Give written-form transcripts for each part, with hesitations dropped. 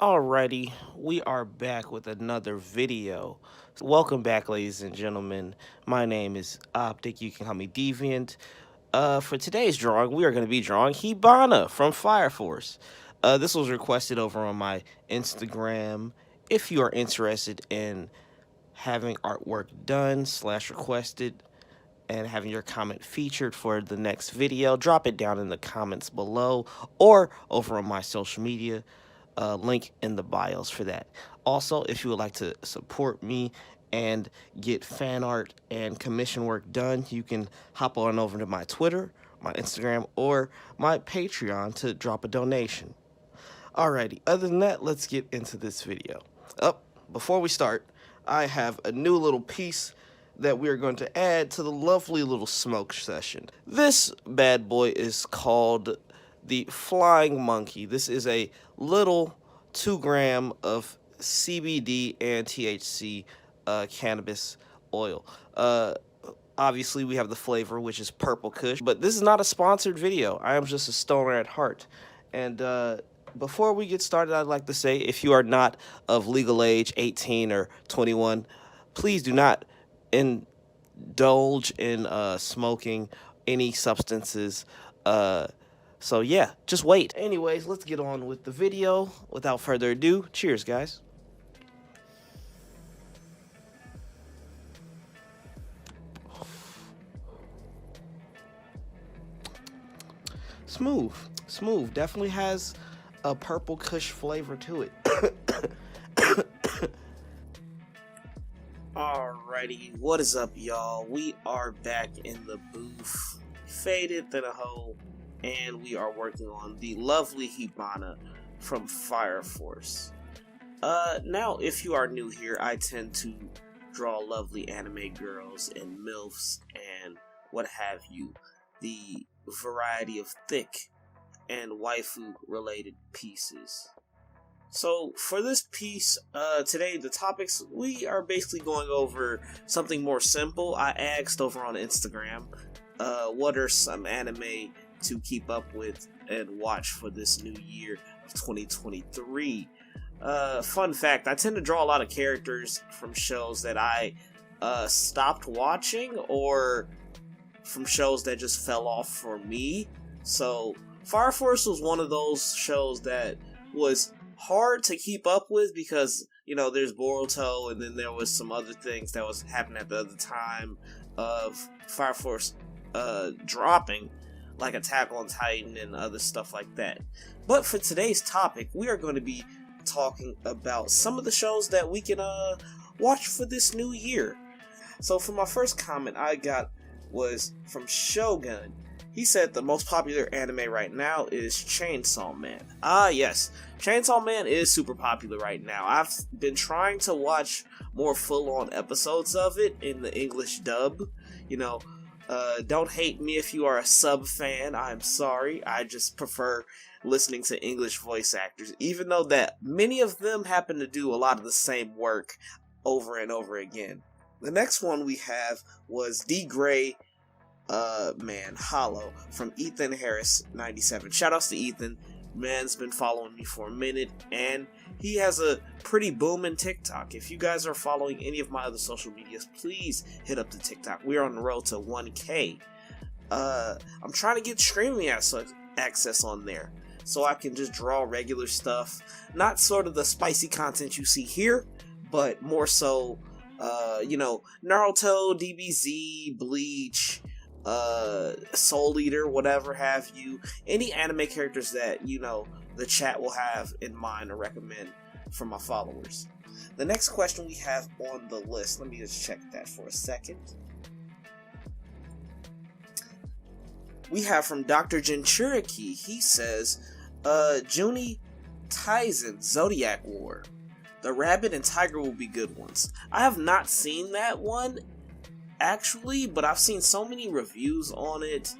Alrighty, we are back with another video. Welcome back, ladies and gentlemen. My name is Optic. You can call me Deviant. For today's drawing, we are going to be drawing Hibana from Fire Force. This was requested over on my Instagram. If you are interested in having artwork done / requested and having your comment featured for the next video, drop it down in the comments below or over on my social media. Link in the bios for that. Also, if you would like to support me and get fan art and commission work done, you can hop on over to my Twitter, my Instagram, or my Patreon to drop a donation. Alrighty, other than that, let's get into this video. Before we start, I have a new little piece that we are going to add to the lovely little smoke session. This bad boy is called the Flying Monkey. This is a little 2 gram of CBD and THC cannabis oil. Obviously, we have the flavor, which is Purple Kush, but this is not a sponsored video. I am just a stoner at heart. And before we get started, I'd like to say, if you are not of legal age, 18 or 21, please do not indulge in smoking any substances. So yeah, just wait. Anyways, let's get on with the video. Without further ado, cheers, guys. Smooth. Definitely has a Purple Kush flavor to it. Alrighty, what is up, y'all? We are back in the booth, faded than a hoe, and we are working on the lovely Hibana from Fire Force. Now, if you are new here, I tend to draw lovely anime girls and MILFs and what have you. The variety of thick and waifu-related pieces. So, for this piece, today, the topics, we are basically going over something more simple. I asked over on Instagram, what are some anime to keep up with and watch for this new year of 2023. Fun fact, I tend to draw a lot of characters from shows that I stopped watching or from shows that just fell off for me. So Fire Force was one of those shows that was hard to keep up with because, you know, there's Boruto and then there was some other things that was happening at the other time of Fire Force dropping, like Attack on Titan and other stuff like that. But for today's topic, we are going to be talking about some of the shows that we can watch for this new year. So for my first comment I got was from Shogun. He said the most popular anime right now is Chainsaw Man. Yes, Chainsaw Man is super popular right now. I've been trying to watch more full-on episodes of it in the English dub. You know, don't hate me if you are a sub fan. I'm sorry. I just prefer listening to English voice actors, even though that many of them happen to do a lot of the same work over and over again. The next one we have was D. Gray Hollow from Ethan Harris 97. Shoutouts to Ethan. Man's been following me for a minute, and he has a pretty booming TikTok. If you guys are following any of my other social medias, please hit up the TikTok. We're on the road to 1K. I'm trying to get streaming access on there, so I can just draw regular stuff. Not sort of the spicy content you see here, but more so, you know, Naruto, DBZ, Bleach, Soul Eater, whatever have you. Any anime characters that, you know, the chat will have in mind or recommend for my followers. The next question we have on the list, let me just check that for a second. We have from Dr. Jinchuriki. He says, Juni Taisen Zodiac War. The rabbit and tiger will be good ones. I have not seen that one, actually, but I've seen so many reviews on it,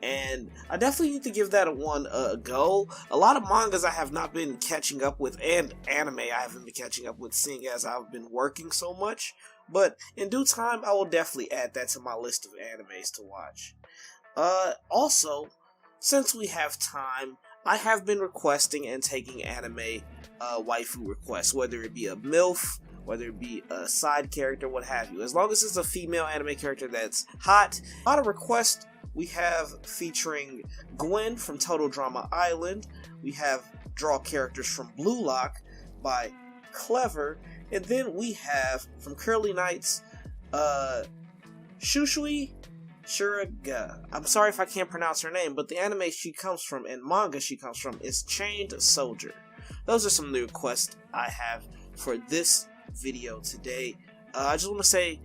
and I definitely need to give that one a go. A lot of mangas I have not been catching up with, and anime I haven't been catching up with, seeing as I've been working so much, but in due time I will definitely add that to my list of animes to watch. Also, since we have time, I have been requesting and taking anime waifu requests, whether it be a MILF, whether it be a side character, what have you. As long as it's a female anime character that's hot. A lot of requests we have featuring Gwen from Total Drama Island. We have draw characters from Blue Lock by Clever. And then we have from Curly Knights, Shushui Shuraga. I'm sorry if I can't pronounce her name, but the anime she comes from and manga she comes from is Chained Soldier. Those are some of the requests I have for this video today. I just want to say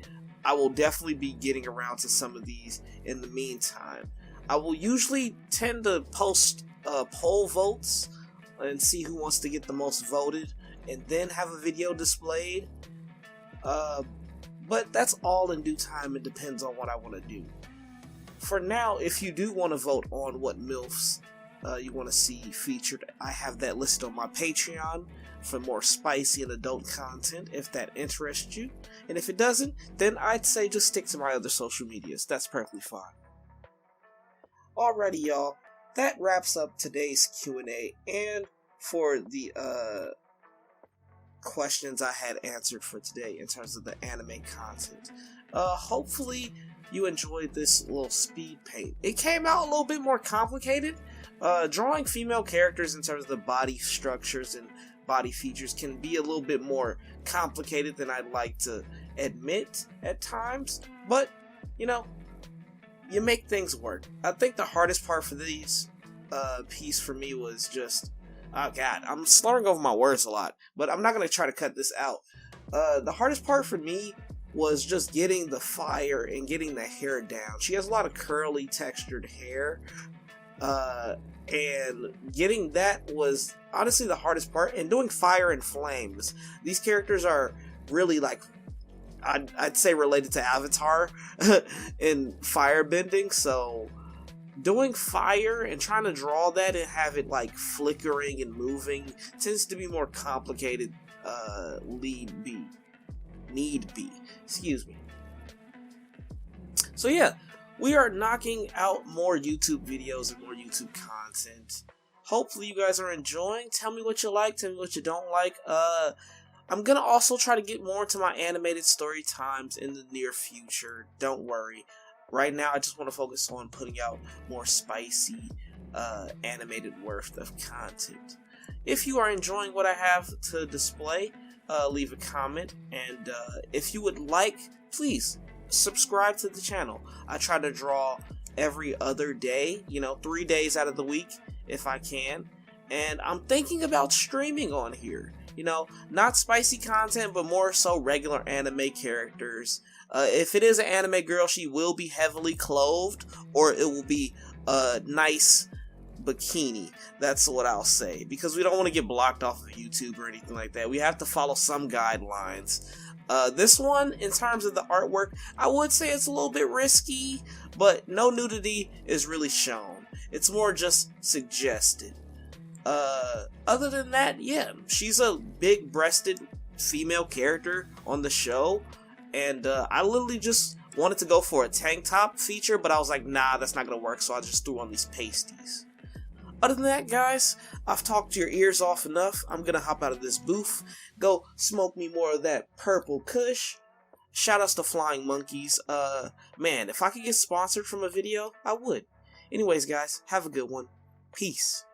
I will definitely be getting around to some of these in the meantime. I will usually tend to post poll votes and see who wants to get the most voted, and then have a video displayed. But that's all in due time. It depends on what I want to do. For now, if you do want to vote on what MILFs you want to see featured, I have that listed on my Patreon for more spicy and adult content if that interests you. And if it doesn't, then I'd say just stick to my other social medias. That's perfectly fine. Alrighty, y'all. That wraps up today's Q&A and for the questions I had answered for today in terms of the anime content. Hopefully you enjoyed this little speed paint. It came out a little bit more complicated. Drawing female characters in terms of the body structures and body features can be a little bit more complicated than I'd like to admit at times, but you know, you make things work. I think the hardest part for these piece for me was just, oh god, I'm slurring over my words a lot, but I'm not going to try to cut this out. The hardest part for me was just getting the fire and getting the hair down. She has a lot of curly textured hair, and getting that was honestly the hardest part, and doing fire and flames. These characters are really like, I'd say related to Avatar in fire bending, so doing fire and trying to draw that and have it like flickering and moving tends to be more complicated. Need be, excuse me. So yeah, we are knocking out more YouTube videos and more YouTube content. Hopefully you guys are enjoying. Tell me what you like, tell me what you don't like. I'm gonna also try to get more into my animated story times in the near future. Don't worry. Right now, I just want to focus on putting out more spicy, animated worth of content. If you are enjoying what I have to display, leave a comment, and if you would like, please subscribe to the channel. I try to draw every other day, 3 days out of the week if I can, and I'm thinking about streaming on here. Not spicy content, but more so regular anime characters. If it is an anime girl, she will be heavily clothed, or it will be a nice bikini. That's what I'll say, because we don't want to get blocked off of YouTube or anything like that. We have to follow some guidelines. This one, in terms of the artwork, I would say it's a little bit risky, but no nudity is really shown. It's more just suggested. Other than that, yeah, she's a big-breasted female character on the show, and I literally just wanted to go for a tank top feature, but I was like, nah, that's not gonna work, so I just threw on these pasties. Other than that, guys, I've talked your ears off enough. I'm gonna hop out of this booth, go smoke me more of that purple kush. Shoutouts to Flying Monkeys. Man, if I could get sponsored from a video, I would. Anyways, guys, have a good one. Peace.